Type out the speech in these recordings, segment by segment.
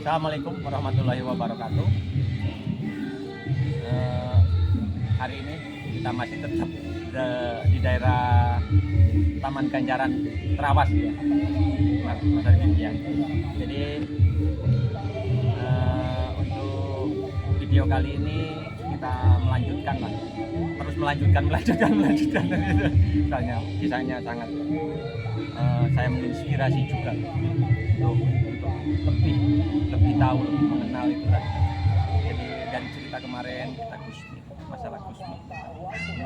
Assalamualaikum warahmatullahi wabarakatuh. Hari ini kita masih tetap di daerah Taman Ganjaran Trawas ya, Mas Arifin ya. Jadi untuk video kali ini kita melanjutkan lah, terus melanjutkan soalnya kisahnya sangat saya menginspirasi juga untuk lebih tahu, lebih mengenal itu tadi. Jadi dari cerita kemarin kita Gusmi, masalah Gusmi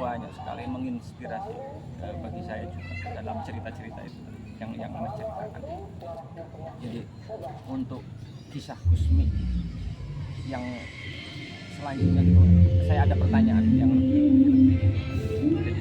banyak sekali menginspirasi bagi saya juga dalam cerita-cerita itu yang Mas ceritakan. Jadi untuk kisah Gusmi yang selanjutnya itu saya ada pertanyaan yang lebih. Jadi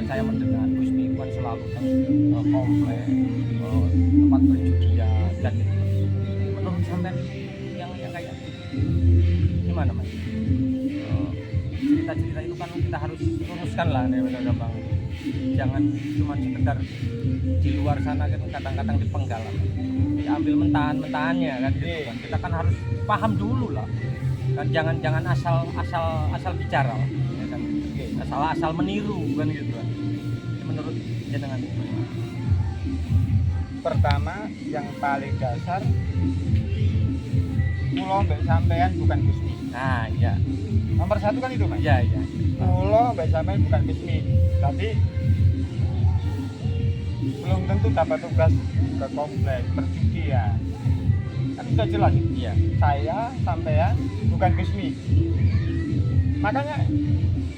saya mendengar Gusmi kan selalu komplek, tempat perjudian dan menurut sampean yang kayak gimana Mas? Cerita-cerita itu kan kita harus luruskan lah nih gampang. Jangan cuma sekedar di luar sana kan kadang-kadang dipenggal, diambil mentahan-mentahannya kan gitu kan. Kita kan harus paham dulu lah. Kan jangan asal bicara lah, ya kan? Asal meniru kan gitu kan. Menurut jenengan pertama yang paling dasar pulau mbak sampean bukan Gusmi. Nah iya, Nomor satu kan itu Mas. iya Pulau mbak sampean bukan Gusmi, tapi belum tentu dapat tugas ke komplek perjudian. Kan sudah jelas iya. saya sampean bukan Gusmi. Makanya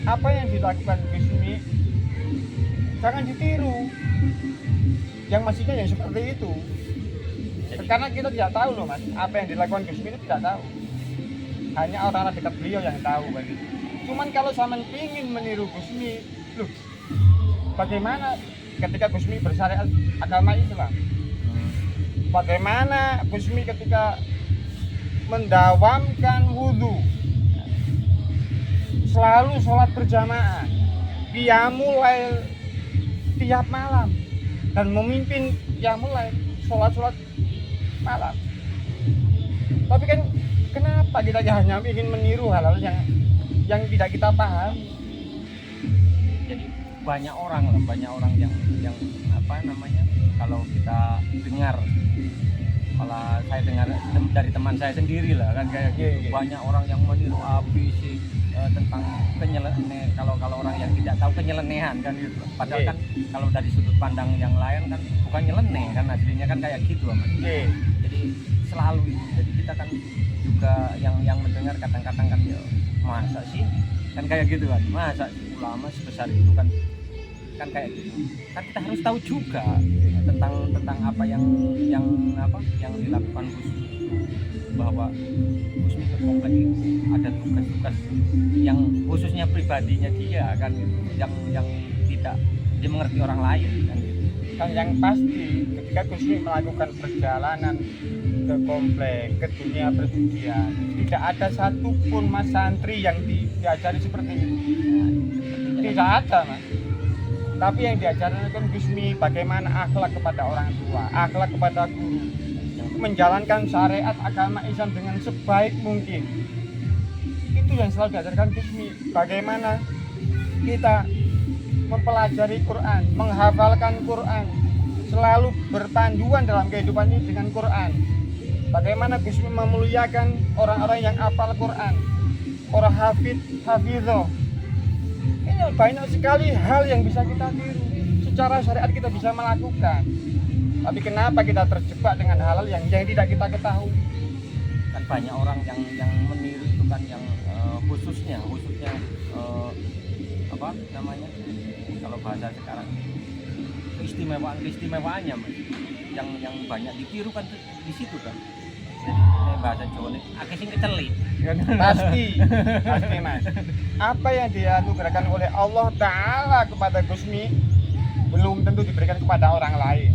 apa yang dilakukan Gusmi jangan ditiru. Yang mestinya yang seperti itu. Karena kita tidak tahu loh Mas, apa yang dilakukan Gusmi itu tidak tahu. Hanya orang-orang dekat beliau yang tahu begitu. Cuman kalau sampean ingin meniru Gusmi, loh, bagaimana ketika Gusmi bersyariat agama Islam? Bagaimana Gusmi ketika mendawamkan wudhu, selalu sholat berjamaah, qiyamul lail tiap malam, dan memimpin qiyamul lail, sholat malam. Tapi kan kenapa kita hanya ingin meniru hal-hal yang tidak kita paham? Jadi banyak orang yang apa namanya, kalau kita dengar, malah saya dengar dari teman saya sendiri lah kan kayak gitu. Banyak orang yang meniru ABC tentang penyelenehan, kalau orang yang tidak tahu penyelenehan kan gitu. Padahal kan kalau dari sudut pandang yang lain kan bukan nyeleneh kan, aslinya kan kayak gitu Mas. Jadi selalu itu. Jadi kita kan juga yang mendengar kadang-kadang kan ya masa sih kan kayak gitu kan, masa ulama sebesar itu kan kayak gitu. Kan kita harus tahu juga tentang apa yang dilakukan Gusmi, bahwa Gusmi ke komplek itu ada tugas-tugas yang khususnya pribadinya dia kan gitu, yang tidak dimengerti orang lain kan gitu. Kan yang pasti ketika Gusmi melakukan perjalanan ke komplek, ke dunia perjudian, tidak ada satupun mas santri yang diajari seperti itu. Tidak ada Mas. Tapi yang diajarkan Gusmi bagaimana akhlak kepada orang tua, akhlak kepada guru, menjalankan syariat agama Islam dengan sebaik mungkin. Itu yang selalu diajarkan Gusmi. Bagaimana kita mempelajari Quran, menghafalkan Quran, selalu berpanduan dalam kehidupan ini dengan Quran. Bagaimana Gusmi memuliakan orang-orang yang hafal Quran, orang hafidho. Ini banyak sekali hal yang bisa kita tiru. Secara syariat kita bisa melakukan. Tapi kenapa kita terjebak dengan hal-hal yang tidak kita ketahui? Kan banyak orang yang meniru itu kan, yang khususnya apa namanya, kalau bahasa sekarang keistimewaannya Mas, yang banyak ditiru kan di situ kan. Jadi bahasa Jawa ini akeh sing kecelik. Pasti Mas. Apa yang dianugerahkan oleh Allah Ta'ala kepada Gusmi belum tentu diberikan kepada orang lain.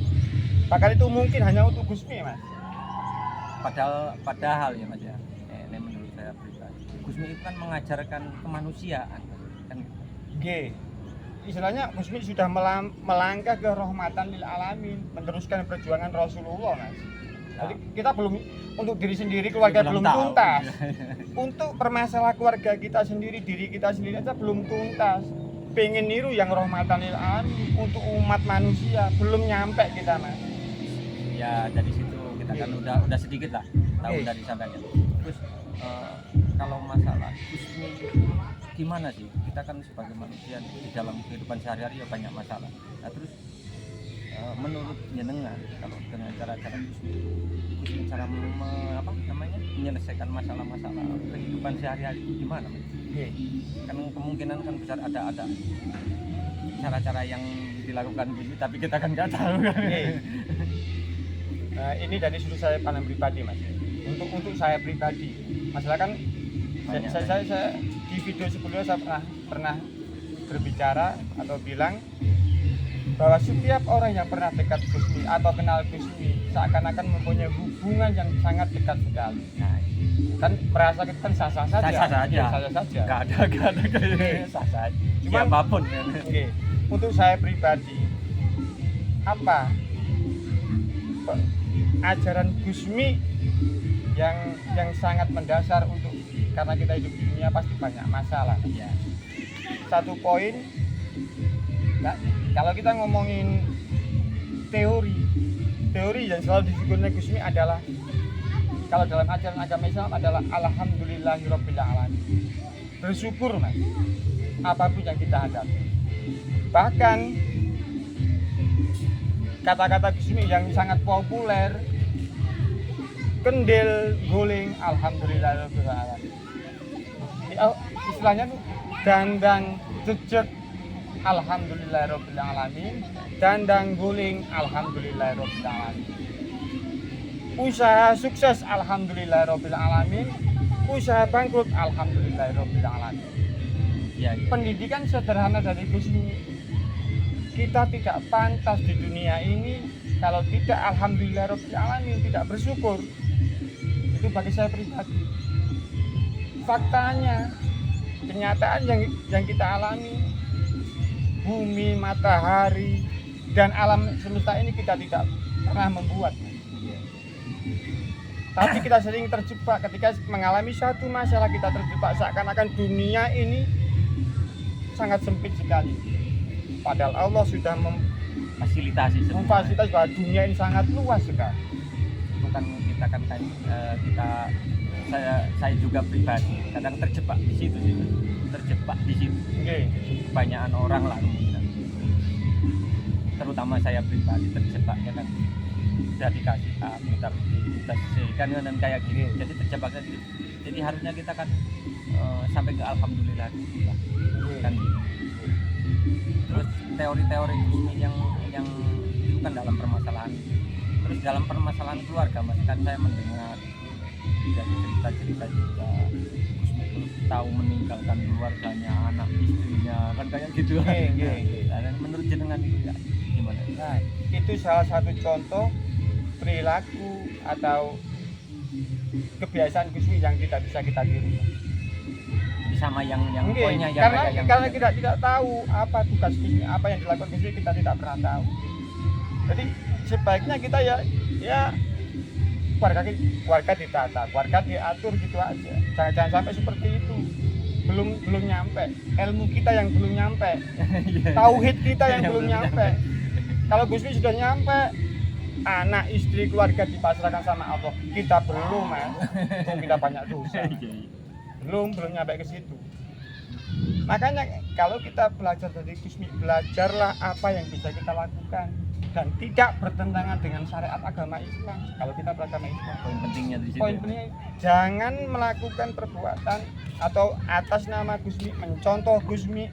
Bahkan itu mungkin hanya untuk Gusmi Mas. Padahal ya Mas ya, ini menurut saya pribadi, Gusmi itu kan mengajarkan kemanusiaan kan. Istilahnya Gusmi sudah melangkah ke rahmatan lil alamin, meneruskan perjuangan Rasulullah Mas. Jadi kita belum, untuk diri sendiri, keluarga belum tahu. tuntas. Untuk permasalahan keluarga kita sendiri, diri kita sendiri aja belum tuntas. Pengen niru yang rahmatan lil alamin untuk umat manusia, belum nyampe kita, Mas. Ya dari situ kita kan udah sedikit lah tahu Oke. dari sampean. Terus kalau masalah Gusmi gimana sih, kita kan sebagai manusia di dalam kehidupan sehari-hari ya banyak masalah. Nah terus menurut jenengan kalau dengan cara-cara Gusmi cara menyelesaikan masalah-masalah kehidupan sehari-hari itu gimana? Oke. Kan kemungkinan kan besar ada cara-cara yang dilakukan Gusmi tapi kita kan nggak tahu kan. Oke. Nah, ini dari sudut saya pandang pribadi, Mas. Untuk saya pribadi, masalah kan Banyak. saya di video sebelumnya saya pernah berbicara atau bilang bahwa setiap orang yang pernah dekat Gusmi atau kenal Gusmi seakan-akan mempunyai hubungan yang sangat dekat sekali. Nah, Kan merasa kita kan sah-sah saja. Sah-sah saja. Sah-sah saja. nggak ada kayak sah saja. Cuman- Siapapun kan. Oke. Untuk saya pribadi, apa ajaran Gusmi yang sangat mendasar untuk, karena kita hidup di dunia pasti banyak masalah. Iya. Satu poin, nah, kalau kita ngomongin teori yang selalu disebutkan Gusmi adalah, kalau dalam ajaran agama Islam adalah alhamdulillahirabbil alamin. Bersyukur, Mas, apapun yang kita hadapi. Bahkan kata-kata Gusmi yang sangat populer, kendil guling alhamdulillahirabbil alamin. Istilahnya tuh dandang jejak alhamdulillahirabbil alamin, dandang guling alhamdulillahirabbil alamin. Usaha sukses alhamdulillahirabbil alamin, usaha bangkrut alhamdulillahirabbil alamin. Iya, iya. Pendidikan sederhana dari Gusmi, kita tidak pantas di dunia ini kalau tidak alhamdulillahirabbil alamin, tidak bersyukur. Itu bagi saya pribadi. Faktanya, kenyataan yang kita alami, bumi, matahari, dan alam semesta ini kita tidak pernah membuat. Tapi kita sering terjebak ketika mengalami satu masalah, kita terjebak seakan-akan dunia ini sangat sempit sekali. Padahal Allah sudah Fasilitasi semua. memfasilitasi bahwa dunia ini sangat luas sekali. Bukan kita kan saya juga pribadi kadang terjebak di situ sih. Terjebak di situ. Oke. Kebanyakan orang lah kemungkinan. Terutama saya pribadi terjebaknya kan sudah dikasih kita kan dan kayak gini, jadi terjebaknya gitu. Jadi harusnya kita kan sampai ke alhamdulillah kan gitu. Terus teori-teori Gusmi yang itu kan dalam permasalahan, terus dalam permasalahan keluarga, Mas, kan saya mendengar dari cerita-cerita juga Gusmi terus tahu meninggalkan keluarganya, anak istrinya kan kayak gitu. Dan menurut jenengan itu ya gimana? Nah, itu salah satu contoh perilaku atau kebiasaan Gusmi yang tidak bisa kita tiru. Sama yang Mungkin, poinnya yang karena kayak yang kita tidak tahu apa tugas Gusmi, apa yang dilakukan Gusmi, kita tidak pernah tahu. Jadi sebaiknya kita ya keluarga ditata, keluarga diatur gitu aja. Jangan sampai seperti itu. Belum nyampe, ilmu kita yang belum nyampe, tauhid kita yang belum nyampe. Kalau Gusmi sudah nyampe, anak, istri, keluarga dipasrahkan sama Allah, kita belum, Mas. Kita banyak dosa. belum nyampe ke situ. Makanya kalau kita belajar dari Gusmi, belajarlah apa yang bisa kita lakukan dan tidak bertentangan dengan syariat agama Islam. Kalau kita beragama Islam, poin pentingnya di situ. poin pentingnya jangan melakukan perbuatan atau atas nama Gusmi, mencontoh Gusmi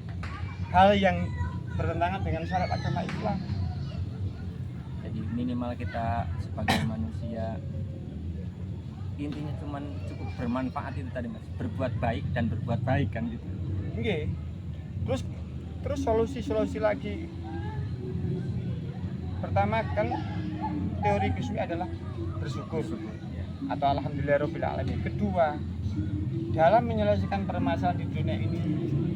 hal yang bertentangan dengan syariat agama Islam. Jadi minimal kita sebagai manusia intinya cuman cukup bermanfaat itu tadi, Mas, berbuat baik dan berbuat baik kan gitu. Oke. Terus solusi lagi. Pertama kan teori Gusmi adalah bersyukur atau alhamdulillahirabbil alamin. Kedua, dalam menyelesaikan permasalahan di dunia ini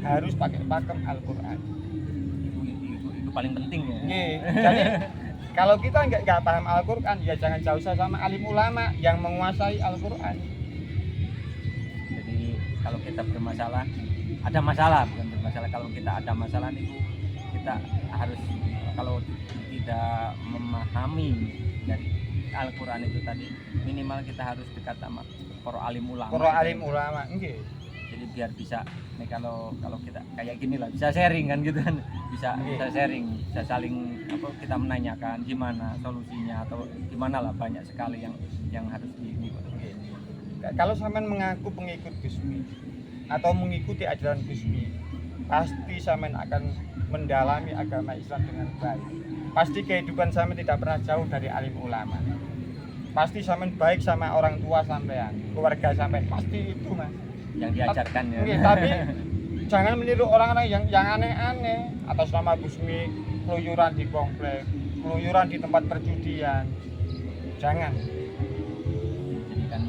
harus pakai pakem Al-Qur'an. Itu paling penting ya. Oke. Jadi Kalau kita nggak paham Al-Quran, ya jangan jauh-jauh sama alim ulama yang menguasai Al-Quran. Jadi kalau kita bermasalah, ada masalah bukan bermasalah, kalau kita ada masalah itu kita harus, kalau tidak memahami dari Al-Quran itu tadi, minimal kita harus dekat sama para alim ulama. Para alim ulama, nggih. Jadi biar bisa nih, kalau kita kayak gini lah, bisa sharing kan gitu kan, bisa sharing, bisa saling apa, kita menanyakan gimana solusinya atau gimana lah, banyak sekali yang harus ini. Kalau sampean mengaku pengikut Gusmi atau mengikuti ajaran Gusmi, pasti sampean akan mendalami agama Islam dengan baik. Pasti kehidupan sampean tidak pernah jauh dari alim ulama. Pasti sampean baik sama orang tua sampean, keluarga sampean, pasti itu Mas Yang diajarkan ya. Tapi jangan meniru orang-orang yang aneh-aneh atas nama Gusmi, keluyuran di komplek, keluyuran di tempat perjudian. Jangan. Jadi kan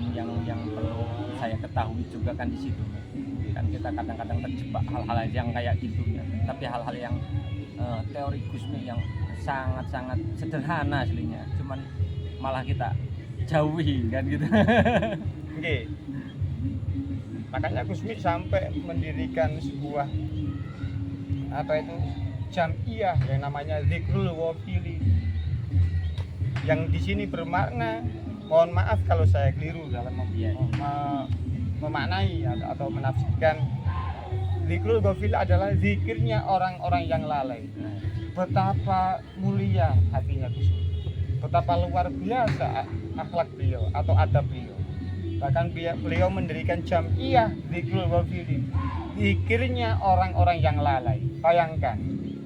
yang perlu saya ketahui juga kan di situ kan, kita kadang-kadang terjebak hal-hal yang kayak gitu ya, tapi hal-hal yang teori Gusmi yang sangat-sangat sederhana aslinya, cuman malah kita jauhi kan gitu. Oke. Makanya Gusmi sampai mendirikan sebuah apa itu jamiah yang namanya Zikrul Wafili, yang di sini bermakna, mohon maaf kalau saya keliru dalam memaknai atau menafsirkan, Zikrul Wafili adalah zikirnya orang-orang yang lalai. Betapa mulia hatinya Gusmi, betapa luar biasa akhlak beliau atau adab beliau. Bahkan beliau mendirikan jamiah Zikrul Wafili, zikirnya orang-orang yang lalai. Bayangkan,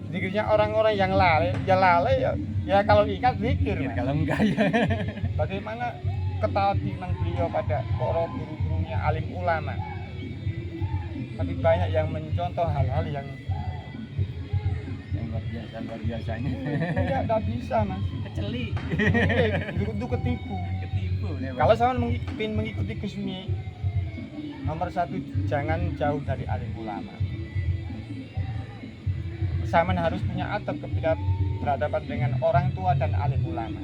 zikirnya orang-orang yang lalai ya kalau ingat zikir Ya, kalau enggak ya. bagaimana ketaatan beliau pada para guru-gurunya alim ulama. Tapi banyak yang mencontoh hal-hal yang luar biasanya. tidak bisa Mas, Keceli. itu ketipu. Ya, Kalau saya mengikuti Gusmi, nomor satu, jangan jauh dari alim ulama. Saman harus punya adab ketika berhadapan dengan orang tua dan alim ulama.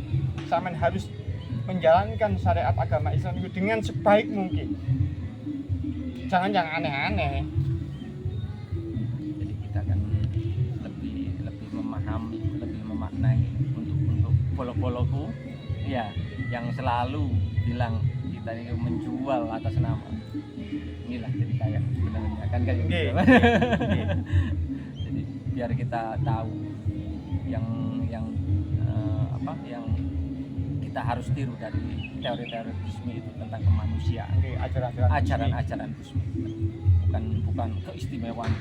Saman harus menjalankan syariat agama Islam itu dengan sebaik mungkin. Jangan yang aneh-aneh. Jadi kita kan lebih memahami, lebih memaknai untuk bolok-bolokku ya, yang selalu bilang kita ini menjual atas nama inilah, jadi kayak sebenarnya kan kayak gitu. Jadi biar kita tahu yang yang kita harus tiru dari teori-teori Gusmi itu tentang kemanusiaan, ajaran-ajaran Gusmi, bukan keistimewaan.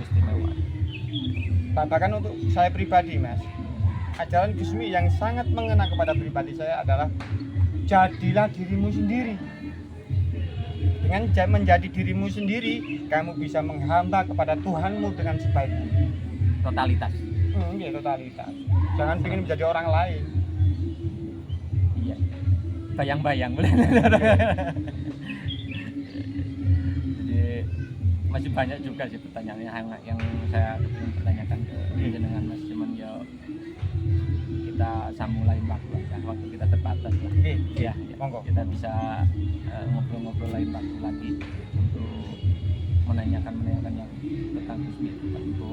Bahkan untuk saya pribadi Mas, ajaran Gusmi yang sangat mengena kepada pribadi saya adalah jadilah dirimu sendiri. Dengan menjadi dirimu sendiri, kamu bisa menghamba kepada Tuhanmu dengan sebaik mungkin. Totalitas. Totalitas. Jangan ingin menjadi orang lain. Iya. Bayang-bayang boleh. Jadi masih banyak juga sih pertanyaannya yang saya ingin pertanyakan ke jenengan Mas, cuman ya kita sambung lain waktu aja, waktu kita terbatas lah. Ya, monggo. Kita bisa ngobrol-ngobrol lain waktu lagi untuk menanyakan yang tentang Gusmi.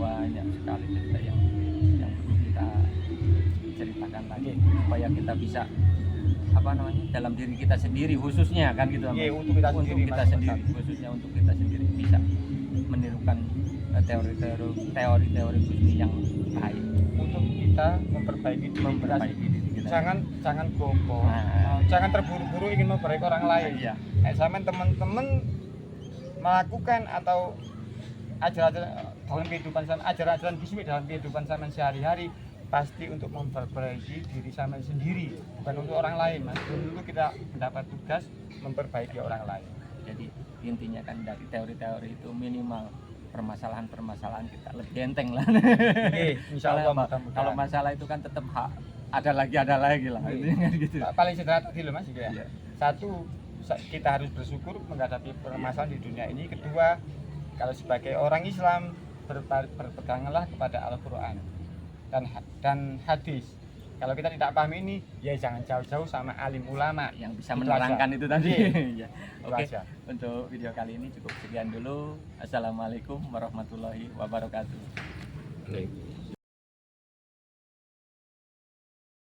Banyak sekali cerita yang perlu kita ceritakan lagi supaya kita bisa dalam diri kita sendiri khususnya kan gitu, untuk kita sendiri, khususnya untuk kita sendiri bisa menirukan teori-teori Gusmi yang baik untuk kita memperbaiki diri kita. Jangan gopo, jangan terburu-buru ingin memperbaiki orang lain. Sama teman-teman melakukan atau ajaran dalam kehidupan sama, ajaran Gusmi dalam kehidupan sama sehari-hari, pasti untuk memperbaiki diri sama sendiri, bukan untuk orang lain Mas. Dulu kita mendapat tugas memperbaiki orang lain. Jadi intinya kan dari teori-teori itu minimal permasalahan kita lebih enteng lah. Insyaallah. Kalau masalah itu kan tetap ada lagi lah. Gitu. Paling sederhana tadi loh Mas ya. Satu, kita harus bersyukur menghadapi permasalahan di dunia ini. Kedua, kalau sebagai orang Islam berpeganglah kepada Al-Quran dan hadis. Kalau kita tidak paham ini, ya jangan jauh-jauh sama alim ulama. yang bisa Itu menerangkan aja. itu tadi. Ya. Itu Oke, aja. untuk video kali ini cukup sekian dulu. Assalamualaikum warahmatullahi wabarakatuh. Baik.